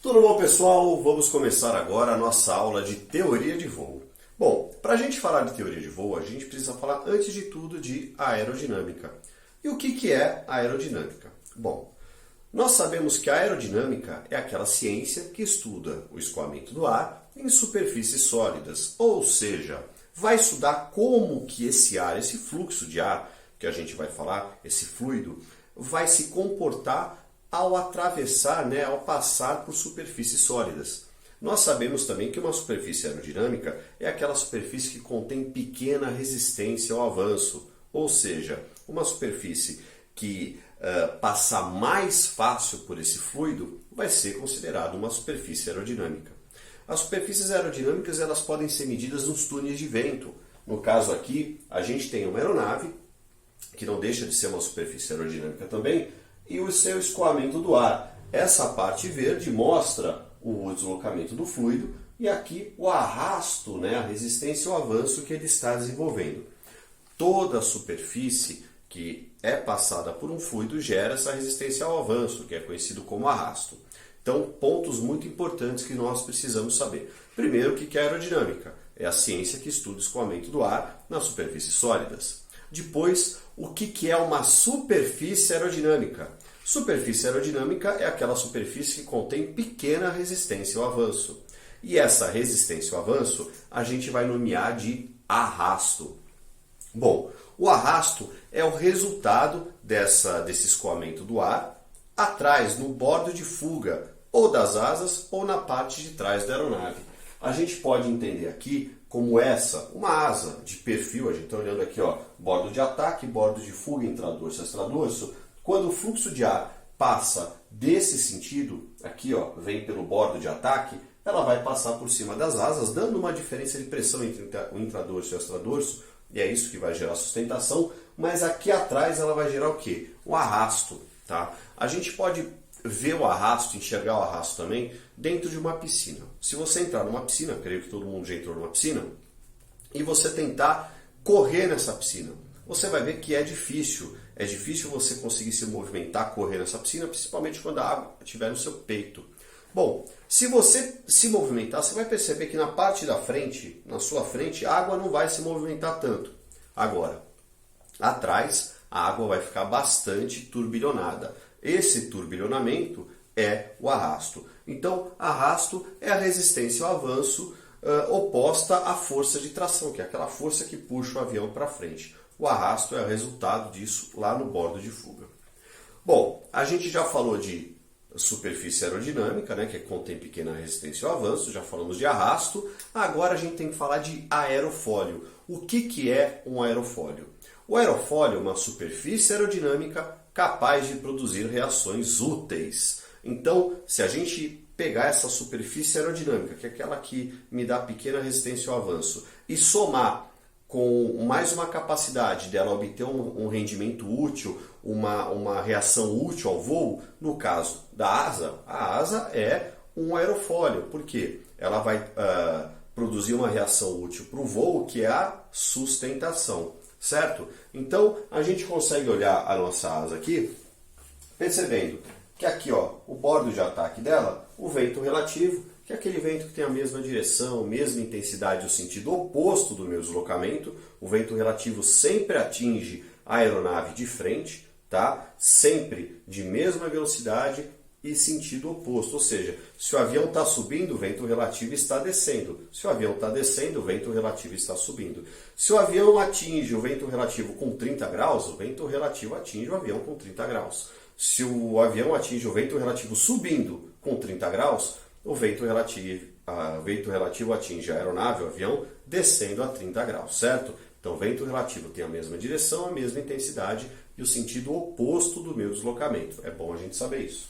Tudo bom, pessoal? Vamos começar agora a nossa aula de teoria de voo. Bom, para a gente falar de teoria de voo, a gente precisa falar antes de tudo de aerodinâmica. E o que é aerodinâmica? Bom, nós sabemos que a aerodinâmica é aquela ciência que estuda o escoamento do ar em superfícies sólidas, ou seja, vai estudar como que esse ar, esse fluxo de ar que a gente vai falar, esse fluido, vai se comportar ao atravessar, ao passar por superfícies sólidas. Nós sabemos também que uma superfície aerodinâmica é aquela superfície que contém pequena resistência ao avanço, ou seja, uma superfície que passar mais fácil por esse fluido vai ser considerada uma superfície aerodinâmica. As superfícies aerodinâmicas elas podem ser medidas nos túneis de vento. No caso aqui, a gente tem uma aeronave, que não deixa de ser uma superfície aerodinâmica também, e o seu escoamento do ar. Essa parte verde mostra o deslocamento do fluido e aqui o arrasto, a resistência ao avanço que ele está desenvolvendo. Toda superfície que é passada por um fluido gera essa resistência ao avanço, que é conhecido como arrasto. Então, pontos muito importantes que nós precisamos saber. Primeiro, o que é aerodinâmica? É a ciência que estuda o escoamento do ar nas superfícies sólidas. Depois, o que é uma superfície aerodinâmica? Superfície aerodinâmica é aquela superfície que contém pequena resistência ao avanço. E essa resistência ao avanço a gente vai nomear de arrasto. Bom, o arrasto é o resultado desse escoamento do ar atrás, no bordo de fuga, ou das asas ou na parte de trás da aeronave. A gente pode entender aqui como uma asa de perfil, a gente está olhando aqui, bordo de ataque, bordo de fuga, intradorso e extradorso. Quando o fluxo de ar passa desse sentido, aqui vem pelo bordo de ataque, ela vai passar por cima das asas, dando uma diferença de pressão entre o intradorso e o extradorso, e é isso que vai gerar sustentação, mas aqui atrás ela vai gerar o quê? O arrasto. Tá? A gente pode ver o arrasto, enxergar o arrasto também dentro de uma piscina. Se você entrar numa piscina, creio que todo mundo já entrou numa piscina, e você tentar correr nessa piscina, você vai ver que é difícil. É difícil você conseguir se movimentar, correr nessa piscina, principalmente quando a água estiver no seu peito. Bom, se você se movimentar, você vai perceber que na parte da frente, na sua frente, a água não vai se movimentar tanto. Agora, atrás, a água vai ficar bastante turbilhonada. Esse turbilhonamento é o arrasto. Então, arrasto é a resistência ao avanço oposta à força de tração, que é aquela força que puxa o avião para frente. O arrasto é o resultado disso lá no bordo de fuga. Bom, a gente já falou de superfície aerodinâmica, que contém pequena resistência ao avanço, já falamos de arrasto, agora a gente tem que falar de aerofólio. O que é um aerofólio? O aerofólio é uma superfície aerodinâmica capaz de produzir reações úteis. Então, se a gente pegar essa superfície aerodinâmica, que é aquela que me dá pequena resistência ao avanço, e somar com mais uma capacidade dela obter um rendimento útil, uma reação útil ao voo, no caso da asa, a asa é um aerofólio. Por quê? Ela vai produzir uma reação útil para o voo, que é a sustentação. Certo? Então, a gente consegue olhar a nossa asa aqui, percebendo que aqui, o bordo de ataque dela, o vento relativo, que é aquele vento que tem a mesma direção, mesma intensidade, o sentido oposto do meu deslocamento. O vento relativo sempre atinge a aeronave de frente, tá? Sempre de mesma velocidade e sentido oposto. Ou seja, se o avião está subindo, o vento relativo está descendo. Se o avião está descendo, o vento relativo está subindo. Se o avião atinge o vento relativo com 30 graus, o vento relativo atinge o avião com 30 graus. Se o avião atinge o vento relativo subindo com 30 graus, o vento relativo atinge a aeronave, o avião, descendo a 30 graus, certo? Então, o vento relativo tem a mesma direção, a mesma intensidade e o sentido oposto do meu deslocamento. É bom a gente saber isso.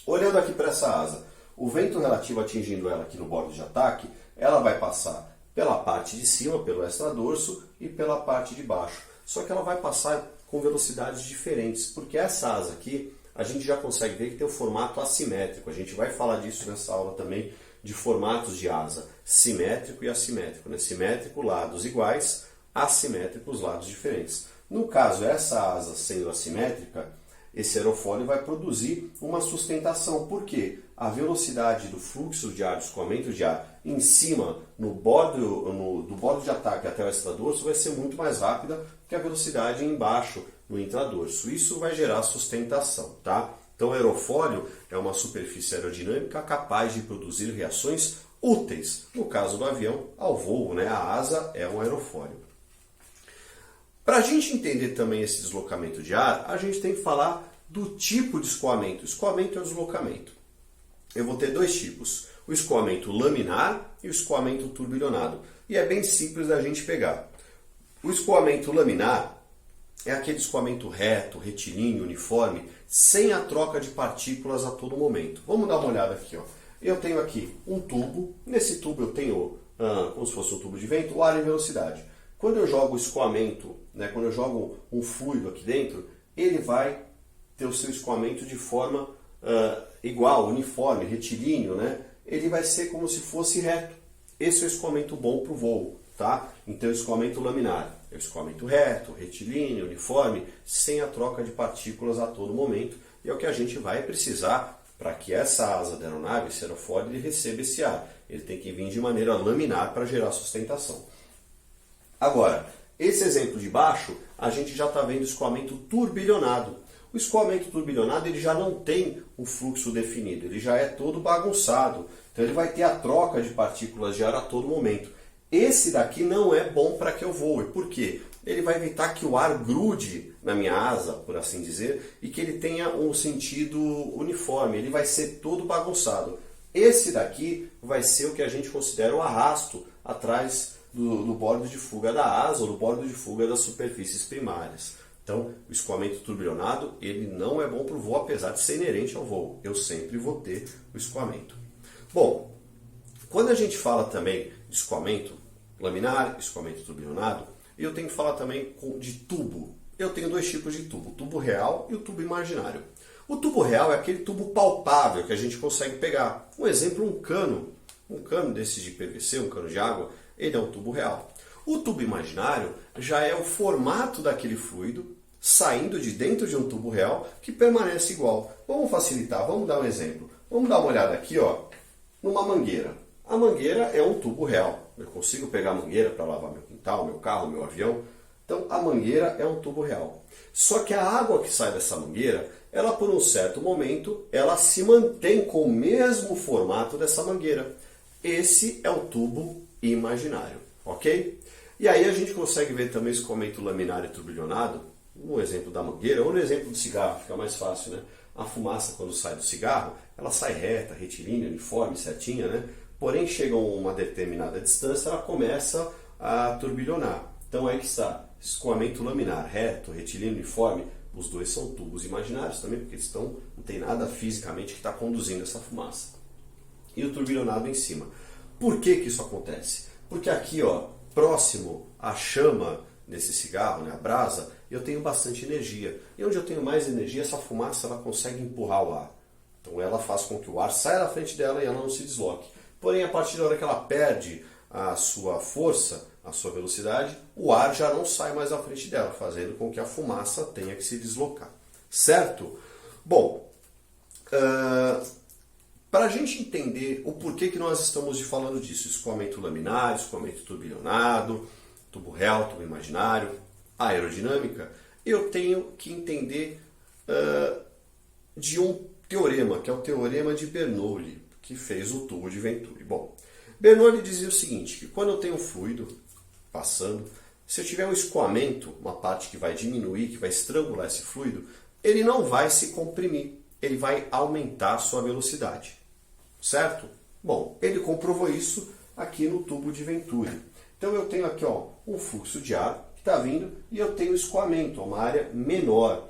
Olhando aqui para essa asa, o vento relativo atingindo ela aqui no bordo de ataque, ela vai passar pela parte de cima, pelo extradorso, e pela parte de baixo. Só que ela vai passar com velocidades diferentes, porque essa asa aqui, a gente já consegue ver que tem o formato assimétrico. A gente vai falar disso nessa aula também, de formatos de asa, simétrico e assimétrico. Simétrico, lados iguais, assimétrico, os lados diferentes. No caso, essa asa sendo assimétrica, esse aerofólio vai produzir uma sustentação. Por quê? a velocidade do fluxo de ar, do escoamento de ar, em cima, do bordo de ataque até o extradorso, vai ser muito mais rápida que a velocidade embaixo no intradorso. Isso vai gerar sustentação, tá? Então, o aerofólio é uma superfície aerodinâmica capaz de produzir reações úteis. No caso do avião, ao voo, né? A asa é um aerofólio. Para a gente entender também esse deslocamento de ar, a gente tem que falar do tipo de escoamento. Escoamento é o deslocamento. Eu vou ter dois tipos, o escoamento laminar e o escoamento turbilhonado. E é bem simples da gente pegar. O escoamento laminar é aquele escoamento reto, retilíneo, uniforme, sem a troca de partículas a todo momento. Vamos dar uma olhada aqui. Ó. Eu tenho aqui um tubo, nesse tubo eu tenho, como se fosse um tubo de vento, o ar em velocidade. Quando eu jogo o escoamento, né, quando eu jogo um fluido aqui dentro, ele vai ter o seu escoamento de forma igual, uniforme, retilíneo, né? Ele vai ser como se fosse reto. Esse é o escoamento bom para o voo, tá? Então, o escoamento laminar é o escoamento reto, retilíneo, uniforme, sem a troca de partículas a todo momento. E é o que a gente vai precisar para que essa asa da aeronave, esse aerofólio, ele receba esse ar. Ele tem que vir de maneira laminar para gerar sustentação. Agora, esse exemplo de baixo, a gente já está vendo o escoamento turbilhonado. O escoamento turbilhonado ele já não tem um fluxo definido, ele já é todo bagunçado. Então ele vai ter a troca de partículas de ar a todo momento. Esse daqui não é bom para que eu voe. Por quê? Ele vai evitar que o ar grude na minha asa, por assim dizer, e que ele tenha um sentido uniforme. Ele vai ser todo bagunçado. Esse daqui vai ser o que a gente considera o arrasto atrás do bordo de fuga da asa ou do bordo de fuga das superfícies primárias. Então, o escoamento turbilhonado, ele não é bom para o voo, apesar de ser inerente ao voo. Eu sempre vou ter o escoamento. Bom, quando a gente fala também de escoamento laminar, escoamento turbilhonado, eu tenho que falar também de tubo. Eu tenho dois tipos de tubo, o tubo real e o tubo imaginário. O tubo real é aquele tubo palpável que a gente consegue pegar. Um exemplo, um cano desses de PVC, um cano de água, ele é um tubo real. O tubo imaginário já é o formato daquele fluido saindo de dentro de um tubo real que permanece igual. Vamos facilitar, vamos dar um exemplo. Vamos dar uma olhada aqui, ó, numa mangueira. A mangueira é um tubo real. Eu consigo pegar a mangueira para lavar meu quintal, meu carro, meu avião. Então a mangueira é um tubo real. Só que a água que sai dessa mangueira, ela por um certo momento, ela se mantém com o mesmo formato dessa mangueira. Esse é o tubo imaginário, ok? E aí a gente consegue ver também esse escoamento laminar e turbilhonado, no exemplo da mangueira ou no exemplo do cigarro, fica mais fácil, né? A fumaça quando sai do cigarro, ela sai reta, retilínea, uniforme, certinha, né? Porém, chega a uma determinada distância, ela começa a turbilhonar. Então aí que está, escoamento laminar, reto, retilíneo, uniforme, os dois são tubos imaginários também, porque eles não tem nada fisicamente que está conduzindo essa fumaça. E o turbilhonado em cima. Por que que isso acontece? Porque aqui, ó, próximo à chama desse cigarro, né, a brasa, eu tenho bastante energia. E onde eu tenho mais energia, essa fumaça ela consegue empurrar o ar. Então ela faz com que o ar saia da frente dela e ela não se desloque. Porém, a partir da hora que ela perde a sua força, a sua velocidade, o ar já não sai mais da frente dela, fazendo com que a fumaça tenha que se deslocar. Certo? Bom, para a gente entender o porquê que nós estamos falando disso, escoamento laminar, escoamento turbilhonado, tubo real, tubo imaginário, aerodinâmica, eu tenho que entender de um teorema, que é o teorema de Bernoulli, que fez o tubo de Venturi. Bom, Bernoulli dizia o seguinte, que quando eu tenho um fluido passando, se eu tiver um escoamento, uma parte que vai diminuir, que vai estrangular esse fluido, ele não vai se comprimir, ele vai aumentar a sua velocidade. Certo? Bom, ele comprovou isso aqui no tubo de Venturi. Então eu tenho aqui, ó, um fluxo de ar que está vindo e eu tenho escoamento, uma área menor.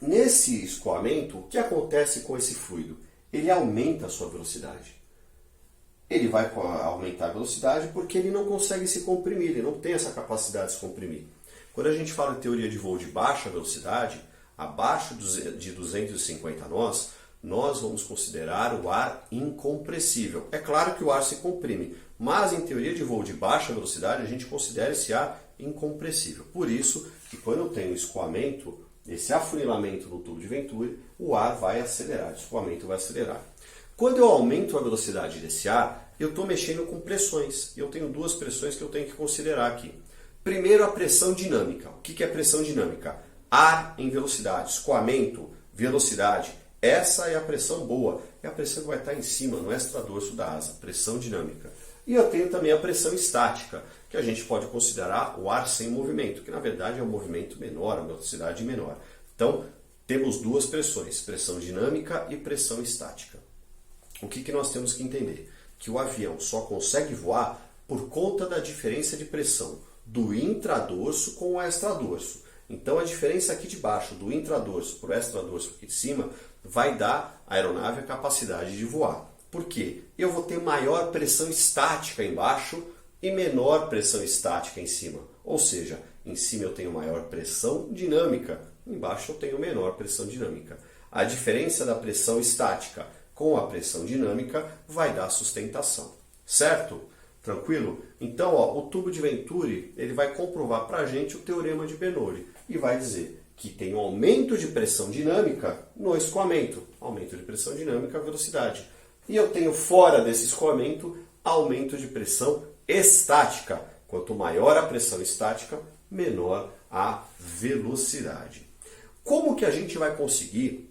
Nesse escoamento, o que acontece com esse fluido? Ele aumenta a sua velocidade. Ele vai aumentar a velocidade porque ele não consegue se comprimir, ele não tem essa capacidade de se comprimir. Quando a gente fala em teoria de voo de baixa velocidade, abaixo de 250 nós, nós vamos considerar o ar incompressível. É claro que o ar se comprime, mas em teoria de voo de baixa velocidade a gente considera esse ar incompressível. Por isso que quando eu tenho escoamento, esse afunilamento no tubo de Venturi, o ar vai acelerar, o escoamento vai acelerar. Quando eu aumento a velocidade desse ar, eu estou mexendo com pressões. Eu tenho duas pressões que eu tenho que considerar aqui. Primeiro, a pressão dinâmica. O que é pressão dinâmica? Ar em velocidade, escoamento, velocidade. Essa é a pressão boa. É a pressão que vai estar em cima, no extradorso da asa. Pressão dinâmica. E eu tenho também a pressão estática, que a gente pode considerar o ar sem movimento, que na verdade é um movimento menor, a velocidade menor. Então, temos duas pressões, pressão dinâmica e pressão estática. O que nós temos que entender? Que o avião só consegue voar por conta da diferença de pressão do intradorso com o extradorso. Então, a diferença aqui de baixo, do intradorso para o extradorso aqui de cima, vai dar à aeronave a capacidade de voar. Por quê? Eu vou ter maior pressão estática embaixo e menor pressão estática em cima. Ou seja, em cima eu tenho maior pressão dinâmica, embaixo eu tenho menor pressão dinâmica. A diferença da pressão estática com a pressão dinâmica vai dar sustentação. Certo? Tranquilo? Então, o tubo de Venturi ele vai comprovar para a gente o teorema de Bernoulli e vai dizer que tem um aumento de pressão dinâmica no escoamento. Aumento de pressão dinâmica, velocidade. E eu tenho fora desse escoamento aumento de pressão estática. Quanto maior a pressão estática, menor a velocidade. Como que a gente vai conseguir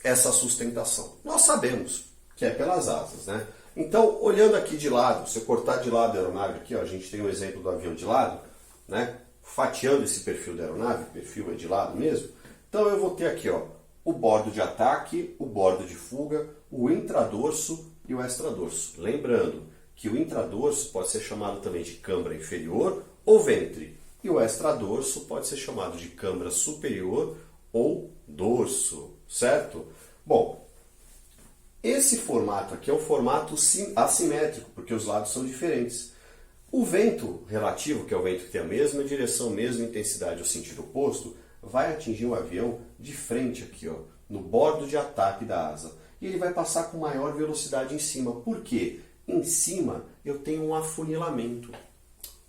essa sustentação? Nós sabemos que é pelas asas, né? Então, olhando aqui de lado, se eu cortar de lado a aeronave aqui, ó, a gente tem um exemplo do avião de lado, né? Fatiando esse perfil da aeronave, o perfil é de lado mesmo. Então eu vou ter aqui, ó, o bordo de ataque, o bordo de fuga, o intradorso e o extradorso. Lembrando que o intradorso pode ser chamado também de câmara inferior ou ventre. E o extradorso pode ser chamado de câmara superior ou dorso, certo? Bom, esse formato aqui é um formato assimétrico, porque os lados são diferentes. O vento relativo, que é o vento que tem a mesma direção, mesma intensidade ou sentido oposto, vai atingir o avião de frente aqui, ó, no bordo de ataque da asa. E ele vai passar com maior velocidade em cima. Por quê? Em cima eu tenho um afunilamento.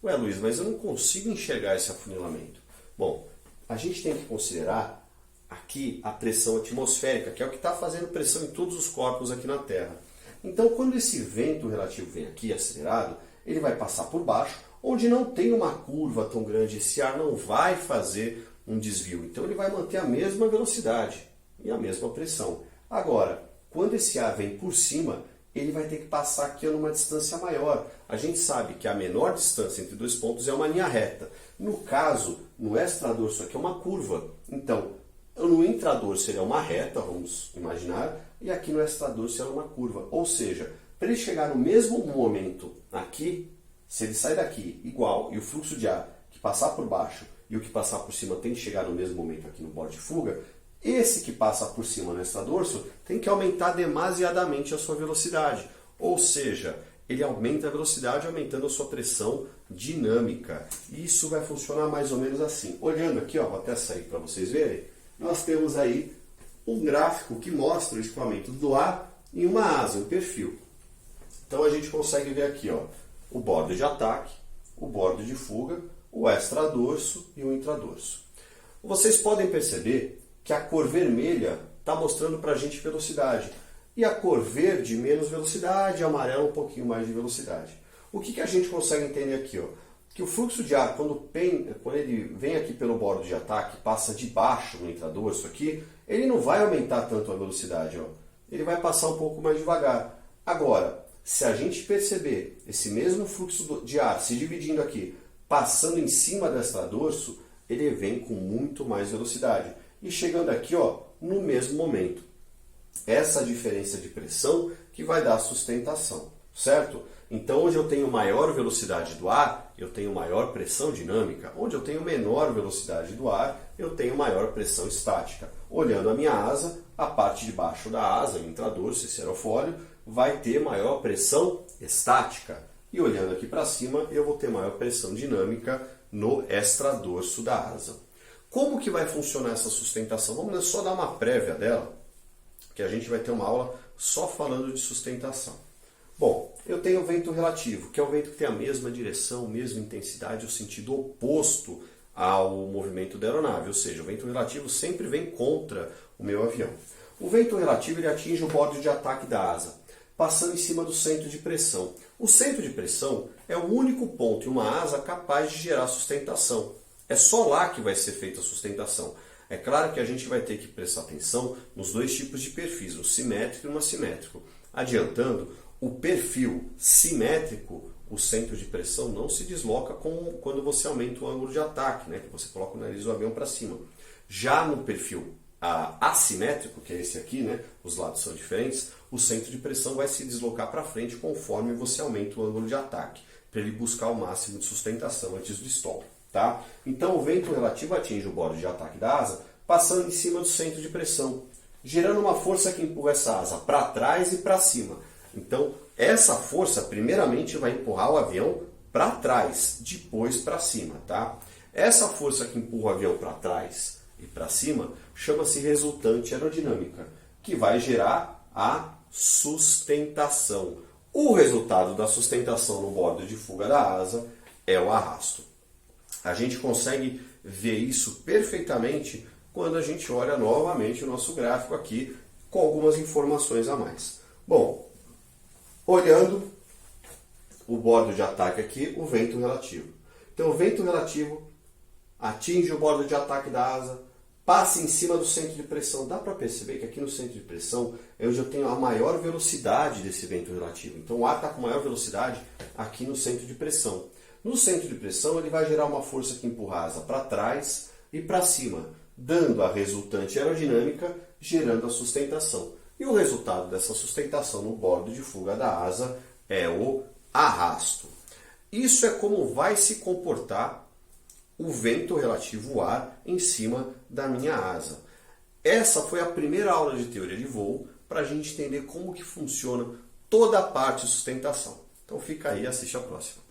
Ué, Luiz, mas eu não consigo enxergar esse afunilamento. Bom, a gente tem que considerar aqui a pressão atmosférica, que é o que está fazendo pressão em todos os corpos aqui na Terra. Então, quando esse vento relativo vem aqui acelerado, ele vai passar por baixo, onde não tem uma curva tão grande, esse ar não vai fazer um desvio. Então, ele vai manter a mesma velocidade e a mesma pressão. Agora, quando esse ar vem por cima, ele vai ter que passar aqui numa distância maior. A gente sabe que a menor distância entre dois pontos é uma linha reta. No caso, no extradorso aqui é uma curva. Então, no intradorso seria uma reta, vamos imaginar, e aqui no extradorso é uma curva. Ou seja, para ele chegar no mesmo momento aqui, se ele sai daqui igual e o fluxo de ar que passar por baixo e o que passar por cima tem que chegar no mesmo momento aqui no bordo de fuga, esse que passa por cima no extradorso tem que aumentar demasiadamente a sua velocidade. Ou seja, ele aumenta a velocidade aumentando a sua pressão dinâmica. E isso vai funcionar mais ou menos assim. Olhando aqui, ó, vou até sair para vocês verem, nós temos aí um gráfico que mostra o escoamento do ar em uma asa, um perfil. Então a gente consegue ver aqui, ó, o bordo de ataque, o bordo de fuga, o extradorso e o intradorso. Vocês podem perceber que a cor vermelha está mostrando para a gente velocidade e a cor verde menos velocidade, e amarelo um pouquinho mais de velocidade. O que a gente consegue entender aqui? Ó? Que o fluxo de ar, quando ele vem aqui pelo bordo de ataque, passa de baixo no intradorso aqui, ele não vai aumentar tanto a velocidade, ó. Ele vai passar um pouco mais devagar. Agora, se a gente perceber esse mesmo fluxo de ar se dividindo aqui, passando em cima do extradorso, ele vem com muito mais velocidade. E chegando aqui, ó, no mesmo momento. Essa diferença de pressão que vai dar sustentação, certo? Então, onde eu tenho maior velocidade do ar, eu tenho maior pressão dinâmica. Onde eu tenho menor velocidade do ar, eu tenho maior pressão estática. Olhando a minha asa, a parte de baixo da asa, o intradorso, esse aerofólio, vai ter maior pressão estática. E olhando aqui para cima, eu vou ter maior pressão dinâmica no extradorso da asa. Como que vai funcionar essa sustentação? Vamos só dar uma prévia dela, que a gente vai ter uma aula só falando de sustentação. Bom, eu tenho o vento relativo, que é o vento que tem a mesma direção, mesma intensidade, o sentido oposto ao movimento da aeronave, ou seja, o vento relativo sempre vem contra o meu avião. O vento relativo ele atinge o bordo de ataque da asa. passando em cima do centro de pressão. O centro de pressão é o único ponto em uma asa capaz de gerar sustentação. É só lá que vai ser feita a sustentação. É claro que a gente vai ter que prestar atenção nos dois tipos de perfis, o simétrico e o assimétrico. Adiantando, o perfil simétrico, o centro de pressão não se desloca quando você aumenta o ângulo de ataque, né? Que você coloca o nariz do avião para cima. Já no perfil assimétrico, que é esse aqui, né? Os lados são diferentes, o centro de pressão vai se deslocar para frente conforme você aumenta o ângulo de ataque, para ele buscar o máximo de sustentação antes do stall. Tá? Então o vento relativo atinge o bordo de ataque da asa, passando em cima do centro de pressão, gerando uma força que empurra essa asa para trás e para cima. Então essa força primeiramente vai empurrar o avião para trás, depois para cima. Tá? Essa força que empurra o avião para trás e para cima chama-se resultante aerodinâmica, que vai gerar a sustentação. O resultado da sustentação no bordo de fuga da asa é o arrasto. A gente consegue ver isso perfeitamente quando a gente olha novamente o nosso gráfico aqui com algumas informações a mais. Bom, olhando o bordo de ataque aqui, o vento relativo. Então o vento relativo atinge o bordo de ataque da asa, passa em cima do centro de pressão. Dá para perceber que aqui no centro de pressão é onde eu tenho a maior velocidade desse vento relativo. Então o ar está com maior velocidade aqui no centro de pressão. No centro de pressão, ele vai gerar uma força que empurra a asa para trás e para cima, dando a resultante aerodinâmica, gerando a sustentação. E o resultado dessa sustentação no bordo de fuga da asa é o arrasto. Isso é como vai se comportar o vento relativo ao ar em cima da minha asa. Essa foi a primeira aula de teoria de voo para a gente entender como que funciona toda a parte de sustentação. Então fica aí e assiste a próxima.